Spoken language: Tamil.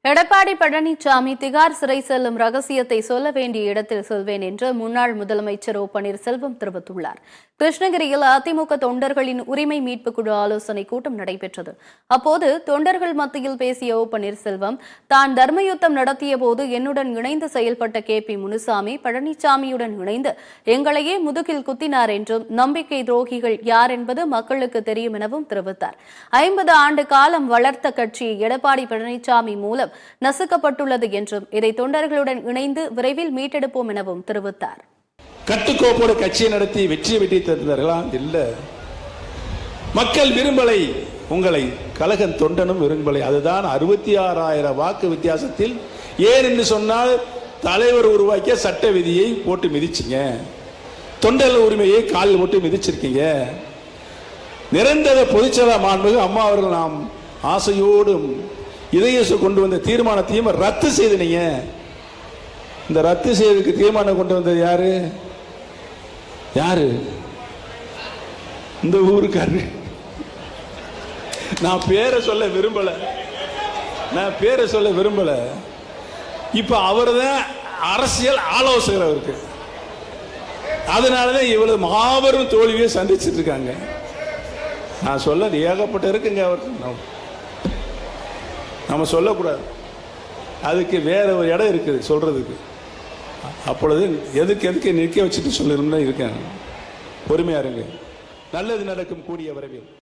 எடப்பாடி பழனிசாமி திகார் சிறை செல்லும் ரகசியத்தை சொல்ல வேண்டிய இடத்தில் சொல்வேன் என்று முன்னாள் முதலமைச்சர் ஓ பன்னீர்செல்வம் தெரிவித்துள்ளார். கிருஷ்ணகிரியில் அதிமுக தொண்டர்களின் உரிமை மீட்பு குழு ஆலோசனை கூட்டம் நடைபெற்றது. அப்போது தொண்டர்கள் மத்தியில் பேசிய ஓ பன்னீர்செல்வம், தான் தர்மயுத்தம் நடத்திய போது என்னுடன் இணைந்து செயல்பட்ட KP முனுசாமி பழனிசாமியுடன் இணைந்து எங்களையே முதுகில் குத்தினார் என்றும், நம்பிக்கை துரோகிகள் யார் என்பது மக்களுக்கு தெரியும் எனவும் தெரிவித்தார். 50 ஆண்டு காலம் வளர்த்த கட்சி எடப்பாடி பழனிசாமி மூலம் நசுக்கப்பட்டுள்ளது என்றும், இதை தொண்டர்களுடன் இணைந்து விரைவில் மீட்டெடுப்போம் எனவும் தெரிவித்தார். கட்டுக்கோப்போடு கட்சியை நடத்தி வெற்றி தந்தார்களா? இல்ல. மக்கள் விரும்பலை, உங்களை கழகம் தொண்டனும் விரும்பலை. அதுதான் 66,000 வாக்கு வித்தியாசத்தில். ஏன் என்று சொன்னால், தலைவர் உருவாக்கிய சட்ட விதியை போட்டு மிதிச்சிங்க, தொண்டர்கள் உரிமையை காலில் போட்டு மிதிச்சிருக்கீங்க. நிரந்தர பொதுச்செயலா மாண்புமிகு அம்மா அவர்கள் நாம் ஆசையோடும் இதயசு கொண்டு வந்த தீர்மானத்தையும் ரத்து செய்தீங்க. இந்த ரத்து செய்வதற்கு தீர்மானம் கொண்டு வந்தது யாரு? இந்த ஊருக்காரு. நான் பேரை சொல்ல விரும்பல. இப்ப அவர் தான் அரசியல் ஆலோசகர் அவருக்கு. அதனாலதான் இவ்வளவு மாபெரும் தோல்வியை சந்திச்சிட்டு இருக்காங்க. நான் சொல்ல ஏகப்பட்ட இருக்குங்க. அவர் நம்ம சொல்லக்கூடாது, அதுக்கு வேற ஒரு இடம் இருக்குது சொல்றதுக்கு. அப்பொழுது எதுக்கு நிற்க வச்சுட்டு சொல்லணும்னு இருக்கேன். பொறுமையா இருங்க. நல்லது நடக்கும் கூடிய விரைவில்.